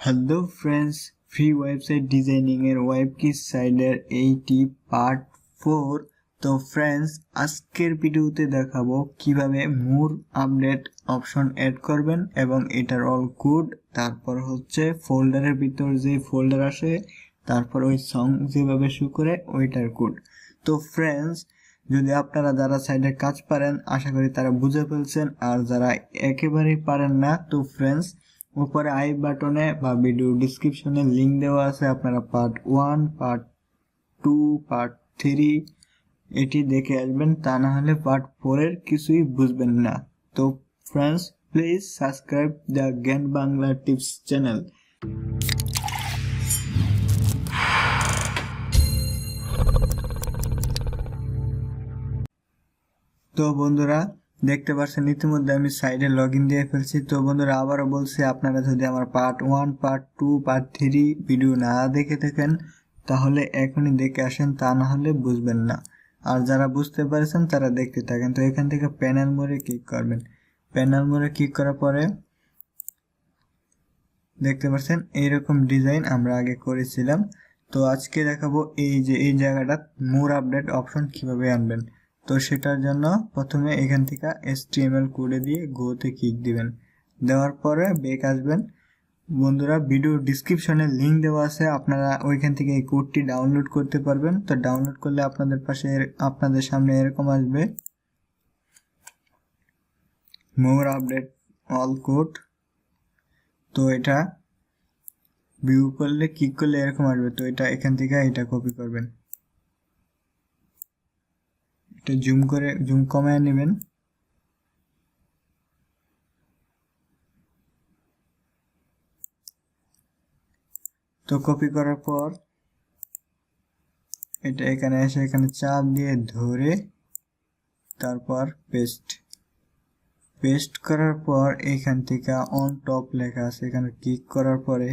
Hello friends, free website designing এর web কি সাইডের এইটি পার্ট 4। তো ফ্রেন্ডস, আজকের ভিডিওতে দেখাবো কিভাবে মোর আপডেট অপশন অ্যাড করবেন এবং এটার অল কোড, তারপর হচ্ছে ফোল্ডারের ভিতর যে ফোল্ডার আসে, তারপর ওই সং যেভাবে শো করে ওইটার কোড। তো ফ্রেন্ডস, যদি আপনারা যারা সাইডে কাজ পারেন আশা করি তারা বুঝে ফেলছেন, আর যারা একেবারেই পারেন না তো ফ্রেন্ডস, উপরে আই বাটনে বা ভিডিও ডিসক্রিপশনে লিংক দেওয়া আছে, আপনারা পার্ট 1, পার্ট 2, পার্ট 3 এটি দেখে আসবেন, তা না হলে পার্ট 4 এর কিছুই বুঝবেন না। তো ফ্রেন্ডস, প্লিজ সাবস্ক্রাইব দ্য জ্ঞান বাংলা টিপস চ্যানেল। তো বন্ধুরা, দেখতে পাচ্ছেন ইতিমধ্যে আমি সাইডে লগ ইন দিয়ে ফেলছি। তো বন্ধুরা, আবারও বলছি, আপনারা যদি আমার পার্ট 1, পার্ট 2, পার্ট 3 ভিডিও না দেখে থাকেন তাহলে এখনই দেখে আসেন, তা না হলে বুঝবেন না। আর যারা বুঝতে পারছেন তারা দেখতে থাকেন। তো এখান থেকে প্যানেল মোড়ে ক্লিক করবেন। প্যানেল মোড়ে ক্লিক করার পরে দেখতে পাচ্ছেন এইরকম ডিজাইন আমরা আগে করেছিলাম। তো আজকে দেখাবো এই যে এই জায়গাটা মোর আপডেট অপশন কিভাবে আনবেন। তো সেটার জন্য প্রথমে এখান থেকে HTML কোডে দিয়ে গোতে ক্লিক দিবেন। দেওয়ার পরে ব্যাক আসবেন। বন্ধুরা, ভিডিও ডিসক্রিপশনে লিংক দেওয়া আছে, আপনারা ওইখান থেকে এই কোডটি ডাউনলোড করতে পারবেন। তো ডাউনলোড করলে আপনাদের সামনে এরকম আসবে, মোর আপডেট অল কোড। তো এটা ভিউ করলে ক্লিক করলে এরকম আসবে। তো এটা এখান থেকে এটা কপি করবেন, এটা জুম কমায় নেবেন। তো কপি করার পর এটা এখানে এসে এখানে চাপ দিয়ে ধরে তারপর পেস্ট করার পর এখান থেকে অন টপ লেখা আছে, এখানে ক্লিক করার পরে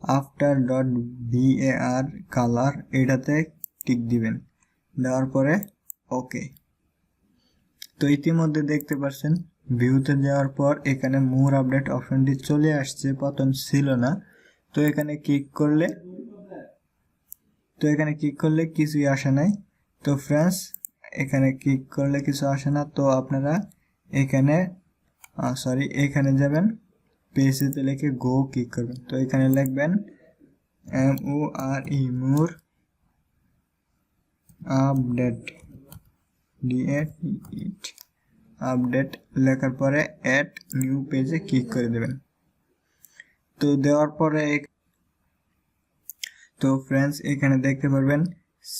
আফটার ডট var কালার এটাতে টিক দিবেন। দেওয়ার পরে ওকে। তো ইতিমধ্যে দেখতে পাচ্ছেন ভিউতে যাওয়ার পর এখানে মোর আপডেট অপশনটি চলে আসছে, প্রথম ছিল না। তো এখানে ক্লিক করলে কিছুই আসে নাই। তো ফ্রেন্ডস, এখানে ক্লিক করলে কিছু আসে না। তো আপনারা এখানে যাবেন, পেজেতে লিখে গো ক্লিক করবেন। তো এখানে লিখবেন মোর আপডেট আপডেট লেখার পরে অ্যাড নিউ পেজে ক্লিক করে দেবেন। তো দেওয়ার পরে তো ফ্রেন্ডস, এখানে দেখতে পারবেন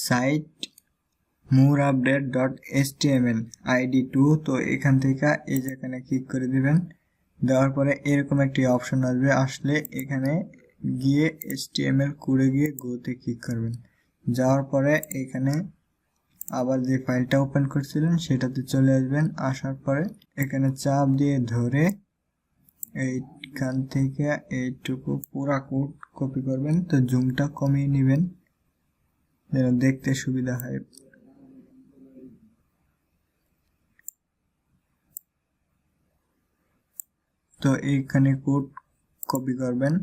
site more update dot html id2। তো এখান থেকে এই যেখানে ক্লিক করে দিবেন। দেওয়ার পরে এরকম একটি অপশন আসবে, আসলে এখানে গিয়ে HTML কোডে গিয়ে গোতে ক্লিক করবেন। যাওয়ার পরে এখানে আবার যে ফাইলটা ওপেন করছিলেন সেটাতে চলে আসবেন। আসার পরে এখানে চাপ দিয়ে ধরে এইখান থেকে এইটুকু পুরা কোড কপি করবেন। তো জুমটা কমিয়ে নেবেন যেন দেখতে সুবিধা হয়। তো এইখানে কোড কপি করবেন,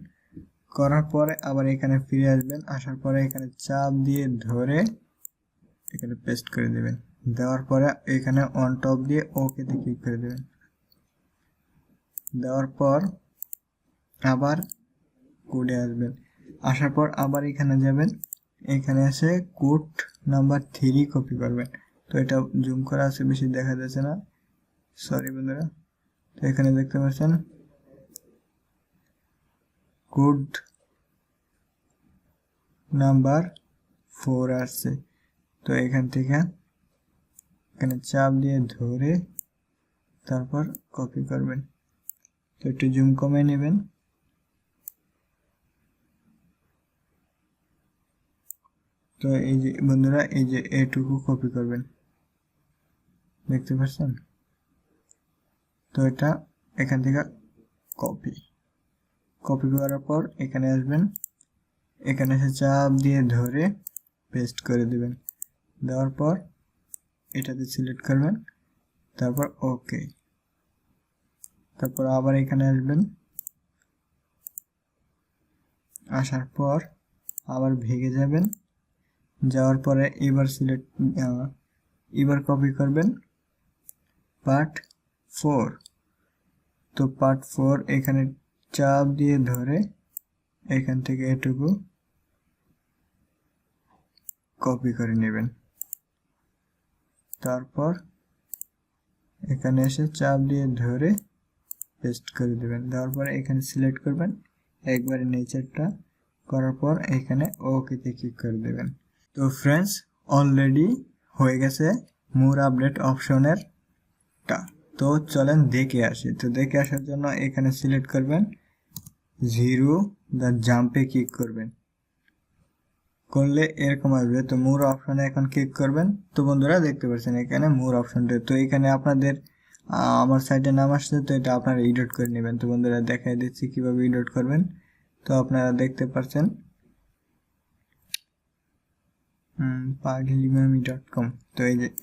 করার পরে আবার এখানে ফিরে আসবেন। আসার পরে এখানে চাপ দিয়ে ধরে এখানে পেস্ট করে দেবেন। দেওয়ার পরে এখানে অন টপ দিয়ে ওকে তে ক্লিক করে দেবেন। দেওয়ার পর আবার কোডে আসবেন। আসার পর আবার এখানে যাবেন, এখানে এসে কোড নাম্বার 3 কপি করবেন। তো এটা জুম করা আছে, বেশি দেখা যাচ্ছে না, সরি বন্ধুরা। তো এখানে দেখতে পাচ্ছেন কোড নাম্বার 4 আসছে। তো এখান থেকে এখানে চাপ দিয়ে ধরে তারপর কপি করবেন। তো একটু জুম কমিয়ে নেবেন। তো এই যে বন্ধুরা, এই যে এটুকু কপি করবেন, দেখতে পাচ্ছেন। তো এটা এখান থেকে কপি করার পর এখানে আসবেন, এখানে এসে চাপ দিয়ে ধরে পেস্ট করে দিবেন। দেওয়ার পর এটাতে সিলেক্ট করবেন, তারপর ওকে। তারপর আবার এখানে আসবেন, আসার পর আবার ভেগে যাবেন, যাওয়ার পরে এবার কপি করবেন পার্ট 4। তো পার্ট 4 এখানে চাপ দিয়ে ধরে এখান থেকে এটুকু কপি করে নেবেন, তারপর এখানে এসে চাপ দিয়ে ধরে পেস্ট করে দেবেন। দেওয়ার পরে এখানে সিলেক্ট করবেন একবারে নিচেরটা, করার পর এখানে ওকেতে ক্লিক করে দেবেন। তো ফ্রেন্ডস অলরেডি হয়ে গেছে মোর আপডেট অপশনের টা। তো চলেন দেখে আসি। তো দেখে আসার জন্য এখানে সিলেক্ট করবেন 0 দ্য জাম্পে ক্লিক করবেন, করলে এরকম আসবে। তো মোর অপশনে এখন ক্লিক করবেন। তো বন্ধুরা দেখতে পাচ্ছেন এখানে মোর অপশনটা। তো এখানে আপনাদের আমার সাইটে নাম আসছে, তো এটা আপনারা এডিট করে নেবেন। তো বন্ধুরা দেখাই দিচ্ছি কিভাবে এডিট করবেন। তো আপনারা দেখতে পাচ্ছেন pagliamami.com। তো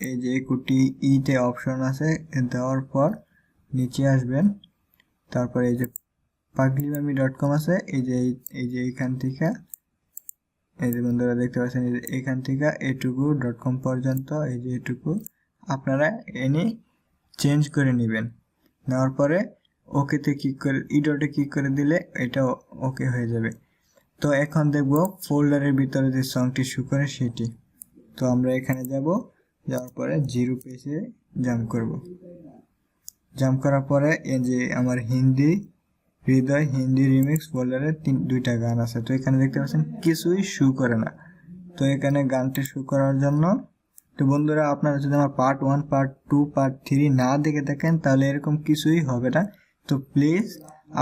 এই যে একুটি ইতে অপশন আছে, দেওয়ার পর নিচে আসবেন, তারপর এই যে pagliamami.com আছে, এই যে এখান থেকে এই যে বন্ধুরা দেখতে পাচ্ছেন এখান থেকে এটুকু .com পর্যন্ত, এই যে এটুকু আপনারা এনে চেঞ্জ করে নেবেন। নেওয়ার পরে ওকেতে ক্লিক করে ইডটে ক্লিক করে দিলে এটা ওকে হয়ে যাবে। তো এখন দেখব ফোল্ডারের ভিতরে যে সংটি শো করে সেটি। তো আমরা এখানে যাওয়ার পরে 0 পেজে জাম্প করব। জাম্প করার পরে এই যে আমার হিন্দি রিমিক্স ফোল্ডারে 2টা গান আছে। তো এখানে দেখতে পাচ্ছেন কিছুই শো করে না। তো এখানে গানটি শো করার জন্য, তো বন্ধুরা আপনারা যদি আমার পার্ট 1 পার্ট 2 পার্ট 3 না দেখে থাকেন তাহলে এরকম কিছুই হবে না। তো প্লিজ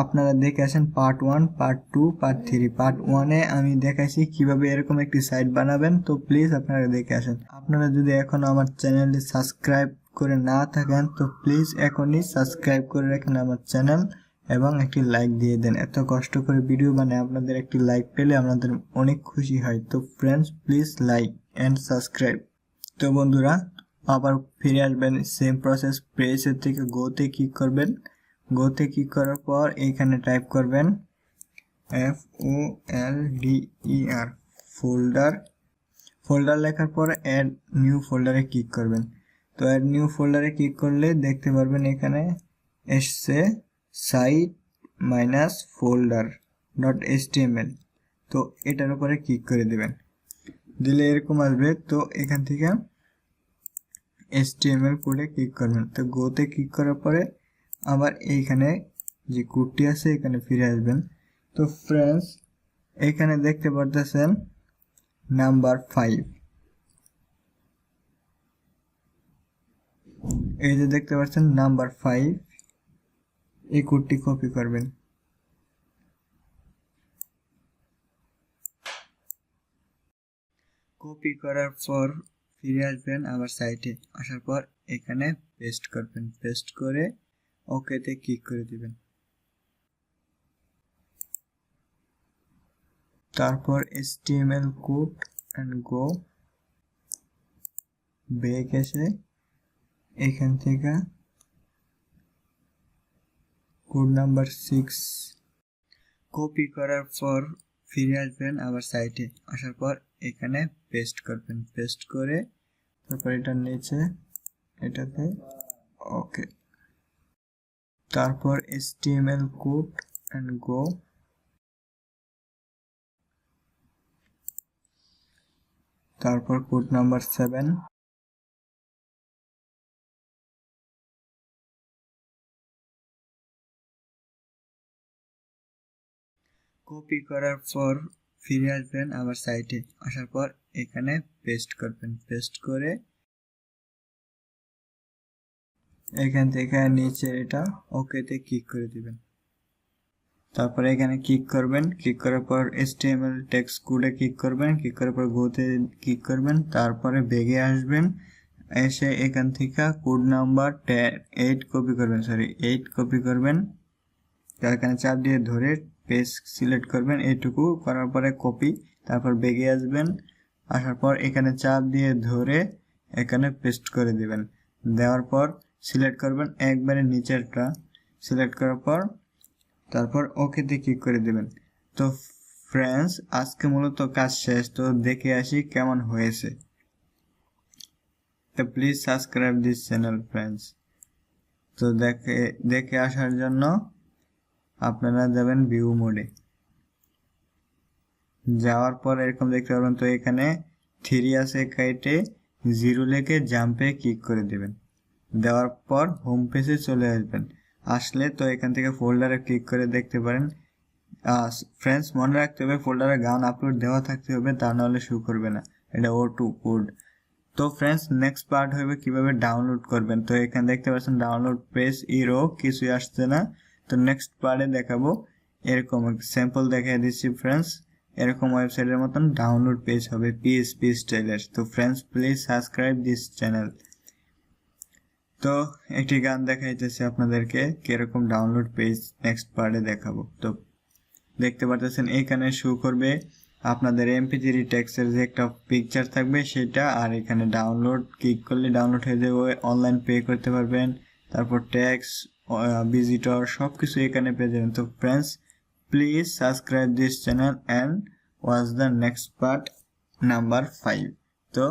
আপনারা দেখে আসেন পার্ট 1 পার্ট 2 পার্ট 3। পার্ট 1-এ আমি দেখাইছি কিভাবে এরকম একটি সাইট বানাবেন। তো প্লিজ আপনারা দেখে আসেন। আপনারা যদি এখনো আমার চ্যানেলটি সাবস্ক্রাইব করে না থাকেন তো প্লিজ এখনই সাবস্ক্রাইব করে রাখেন আমার চ্যানেল এবং একটি লাইক দিয়ে দেন। এত কষ্ট করে ভিডিও বানাই, আপনাদের একটি লাইক পেলে আমাদের অনেক খুশি হয়। তো friends please like and subscribe. তো বন্ধুরা আবার ফিরে আসবেন সেম প্রসেস, প্রেসের থেকে গোতে ক্লিক করবেন। গোতে ক্লিক করার পর এখানে টাইপ করবেন FOLDER ফোল্ডার লেখার পর অ্যাড নিউ ফোল্ডারে ক্লিক করবেন। তো অ্যাড নিউ ফোল্ডারে ক্লিক করলে দেখতে পারবেন এখানে এসছে সাইট -folder.html। তো এটার উপরে ক্লিক করে দেবেন, দিলে এরকম আসবে। তো এখান থেকে HTML কোডে ক্লিক করবেন। তো গোতে ক্লিক করার পরে আবার এইখানে যে কোডটি আছে এখানে ফিরে আসবেন। তো ফ্রেন্ডস এখানে দেখতে পারতেছেন নাম্বার 5, এই যে দেখতে পাচ্ছেন নাম্বার 5, এই কোডটি কপি করবেন। কপি করার পর ফিরে আসবেন আবার সাইটে, আসার পর এখানে পেস্ট করবেন। পেস্ট করে ওকেতে ক্লিক করে দিবেন। তারপর HTML code and go back এসে এখান থেকে কোড নাম্বার 6 কপি করার পর ফিরে আসবেন আবার সাইটে, আসার পর এখানে পেস্ট করবেন। পেস্ট করে তারপর এটার নিচে এটাতে ওকে, তারপর HTML কোড এন্ড গো, তারপর কোড নাম্বার 7 কপি করার পর ফিরে আসবেন আবার সাইটে, আসার পর এখানে পেস্ট করবেন। পেস্ট করে এখান থেকে নিচে এটা ওকেতে ক্লিক করে দিবেন। তারপরে এখানে ক্লিক করবেন। ক্লিক করার পর HTML টেক্সট কোডে ক্লিক করবেন। ক্লিক করার পর গোতে ক্লিক করবেন। তারপরে ব্যাগে আসবেন, এসে এখান থেকে কোড নাম্বার 8 কপি করবেন, 8 কপি করবেন। এখানে চাপ দিয়ে ধরে পেজ সিলেক্ট করবেন, এইটুকু করার পরে কপি, তারপর ব্যাগে আসবেন। আসার পর এখানে চাপ দিয়ে ধরে এখানে পেস্ট করে দিবেন। দেওয়ার পর সিলেক্ট করবেন একবারে নিচেরটা, সিলেক্ট করার পর তারপর ওকেতে ক্লিক করে দিবেন। তো ফ্রেন্ডস আজকে মূলত কাজ শেষ, তো দেখে আসি কেমন হয়েছে। তো please subscribe this channel friends. তো দেখে আসার জন্য আপনারা যাবেন ভিউ মোডে, যাওয়ার পর এরকম দেখতে পারবেন। তো এখানে 3 আছে, কেটে 0 লিখে জাম্পে ক্লিক করে দেবেন। দেওয়ার পর হোম পেজে চলে আসবেন। আসলে তো এখান থেকে ফোল্ডারে ক্লিক করে দেখতে পারেন। ফ্রেন্ডস মনে রাখতে হবে ফোল্ডারে গান আপলোড দেওয়া থাকতে হবে, তা নাহলে শো করবে না, এটা O2 কোড। তো ফ্রেন্ডস নেক্সট পার্ট হবে কিভাবে ডাউনলোড করবেন। তো এখানে দেখতে পাচ্ছেন ডাউনলোড পেজ ইরো কিছুই আসছে না। তো নেক্সট পার্টে দেখাবো, এরকম স্যাম্পল দেখিয়ে দিচ্ছি ফ্রেন্ডস। এরকম ওয়েবসাইটের মতন ডাউনলোড পেজ হবে PHP স্টাইলের। তো friends please subscribe this channel. তো একটি গান দেখাইতেছে আপনাদেরকে কিরকম ডাউনলোড পেজ নেক্সট পার্টে দেখাবো। তো দেখতে পারতেছেন এখানে শো করবে আপনাদের MP3 টেক্সটের যে একটা পিকচার থাকবে সেটা, আর এখানে ডাউনলোড ক্লিক করলে ডাউনলোড হয়ে যাবে, অনলাইন পে করতে পারবেন, তারপর ট্যাক্স, ভিজিটর সবকিছু এখানে পেয়ে যাবেন। তো friends please subscribe this channel and watch the next part number 5। তো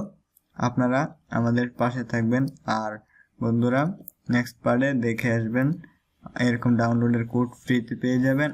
আপনারা আমাদের পাশে থাকবেন, আর বন্ধুরা নেক্সট পার্টে দেখে আসবেন। এরকম ডাউনলোডের কোড ফ্রিতে পেয়ে যাবেন।